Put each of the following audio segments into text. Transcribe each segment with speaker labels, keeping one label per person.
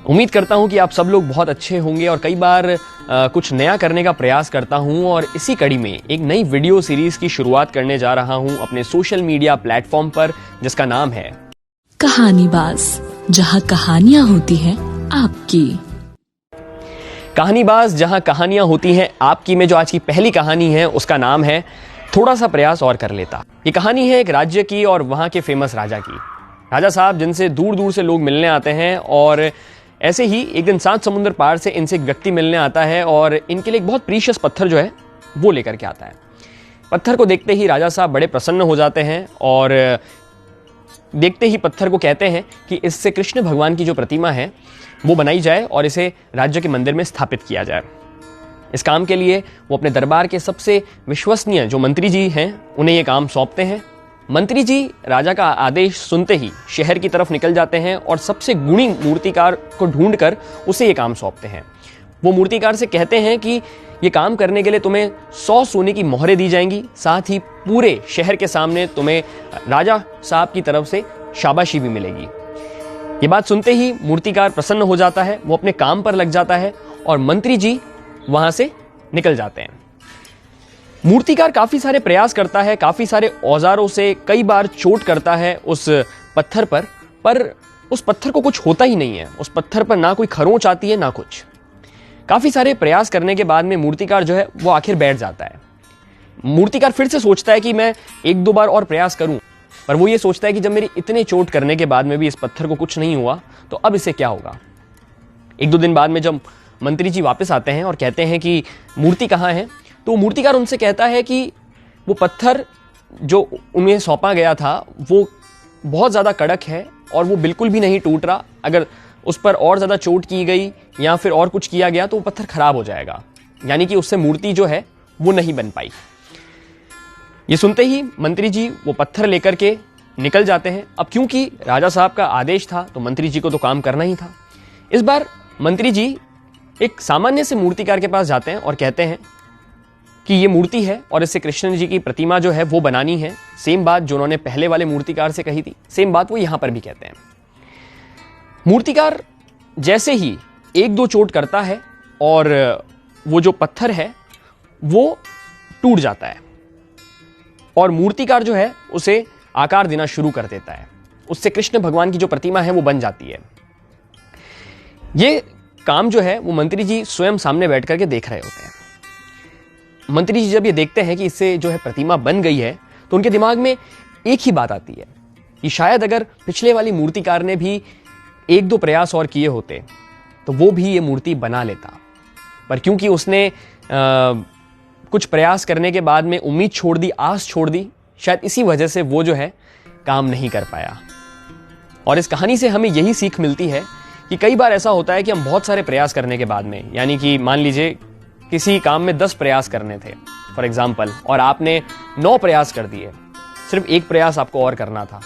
Speaker 1: उम्मीद करता हूं कि आप सब लोग बहुत अच्छे होंगे और कई बार कुछ नया करने का प्रयास करता हूं और इसी कड़ी में एक नई वीडियो सीरीज की शुरुआत करने जा रहा हूं अपने सोशल मीडिया प्लेटफॉर्म पर, जिसका नाम है
Speaker 2: कहानीबाज, जहां कहानियां होती हैं आपकी।
Speaker 1: कहानीबाज, जहां कहानियां होती हैं आपकी में जो आज की पहली कहानी है उसका नाम है थोड़ा सा प्रयास और कर लेता। ये कहानी है एक राज्य की और वहां के फेमस राजा की। राजा साहब जिनसे दूर दूर से लोग मिलने आते हैं और ऐसे ही एक दिन 7 समुद्र पार से इनसे एक व्यक्ति मिलने आता है और इनके लिए एक बहुत प्रीशियस पत्थर जो है वो लेकर के आता है। पत्थर को देखते ही राजा साहब बड़े प्रसन्न हो जाते हैं और देखते ही पत्थर को कहते हैं कि इससे कृष्ण भगवान की जो प्रतिमा है वो बनाई जाए और इसे राज्य के मंदिर में स्थापित किया जाए। इस काम के लिए वो अपने दरबार के सबसे विश्वसनीय जो मंत्री जी हैं उन्हें ये काम सौंपते हैं। मंत्री जी राजा का आदेश सुनते ही शहर की तरफ निकल जाते हैं और सबसे गुणी मूर्तिकार को ढूंढकर उसे ये काम सौंपते हैं। वो मूर्तिकार से कहते हैं कि ये काम करने के लिए तुम्हें 100 सोने की मोहरें दी जाएंगी, साथ ही पूरे शहर के सामने तुम्हें राजा साहब की तरफ से शाबाशी भी मिलेगी। ये बात सुनते ही मूर्तिकार प्रसन्न हो जाता है, वो अपने काम पर लग जाता है और मंत्री जी वहां से निकल जाते हैं। मूर्तिकार काफी सारे प्रयास करता है, काफी सारे औजारों से कई बार चोट करता है उस पत्थर पर उस पत्थर को कुछ होता ही नहीं है। उस पत्थर पर ना कोई खरोंच आती है ना कुछ। काफी सारे प्रयास करने के बाद में मूर्तिकार जो है वो आखिर बैठ जाता है। मूर्तिकार फिर से सोचता है कि मैं 1-2 बार और प्रयास करूं, पर वो ये सोचता है कि जब मेरी इतने चोट करने के बाद में भी इस पत्थर को कुछ नहीं हुआ तो अब इसे क्या होगा। 1-2 दिन बाद में जब मंत्री जी वापस आते हैं और कहते हैं कि मूर्ति कहाँ है, तो मूर्तिकार उनसे कहता है कि वो पत्थर जो उन्हें सौंपा गया था वो बहुत ज़्यादा कड़क है और वो बिल्कुल भी नहीं टूट रहा। अगर उस पर और ज़्यादा चोट की गई या फिर और कुछ किया गया तो वो पत्थर खराब हो जाएगा, यानी कि उससे मूर्ति जो है वो नहीं बन पाई। ये सुनते ही मंत्री जी वो पत्थर लेकर के निकल जाते हैं। अब क्योंकि राजा साहब का आदेश था तो मंत्री जी को तो काम करना ही था। इस बार मंत्री जी एक सामान्य से मूर्तिकार के पास जाते हैं और कहते हैं कि ये मूर्ति है और इससे कृष्ण जी की प्रतिमा जो है वो बनानी है। सेम बात जो उन्होंने पहले वाले मूर्तिकार से कही थी, सेम बात वो यहां पर भी कहते हैं। मूर्तिकार जैसे ही 1-2 चोट करता है और वो जो पत्थर है वो टूट जाता है और मूर्तिकार जो है उसे आकार देना शुरू कर देता है। उससे कृष्ण भगवान की जो प्रतिमा है वो बन जाती है। ये काम जो है वो मंत्री जी स्वयं सामने बैठ करके देख रहे होते हैं। मंत्री जी जब ये देखते हैं कि इससे जो है प्रतिमा बन गई है तो उनके दिमाग में एक ही बात आती है कि शायद अगर पिछले वाली मूर्तिकार ने भी 1-2 प्रयास और किए होते तो वो भी ये मूर्ति बना लेता, पर क्योंकि उसने कुछ प्रयास करने के बाद में उम्मीद छोड़ दी, आस छोड़ दी, शायद इसी वजह से वो जो है काम नहीं कर पाया। और इस कहानी से हमें यही सीख मिलती है कि कई बार ऐसा होता है कि हम बहुत सारे प्रयास करने के बाद में, यानी कि मान लीजिए किसी काम में 10 प्रयास करने थे फॉर एग्जाम्पल, और आपने 9 प्रयास कर दिए, सिर्फ 1 प्रयास आपको और करना था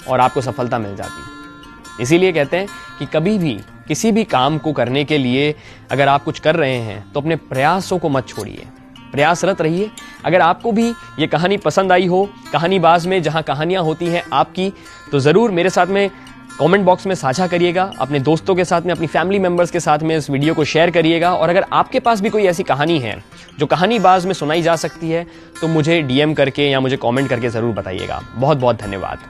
Speaker 1: और आपको सफलता मिल जाती। इसीलिए कहते हैं कि कभी भी किसी भी काम को करने के लिए अगर आप कुछ कर रहे हैं तो अपने प्रयासों को मत छोड़िए, प्रयासरत रहिए। अगर आपको भी ये कहानी पसंद आई हो, कहानीबाज में जहां कहानियां होती हैं आपकी, तो ज़रूर मेरे साथ में कमेंट बॉक्स में साझा करिएगा, अपने दोस्तों के साथ में, अपनी फैमिली मेंबर्स के साथ में इस वीडियो को शेयर करिएगा। और अगर आपके पास भी कोई ऐसी कहानी है जो कहानीबाज में सुनाई जा सकती है तो मुझे DM करके या मुझे कमेंट करके ज़रूर बताइएगा। बहुत बहुत धन्यवाद।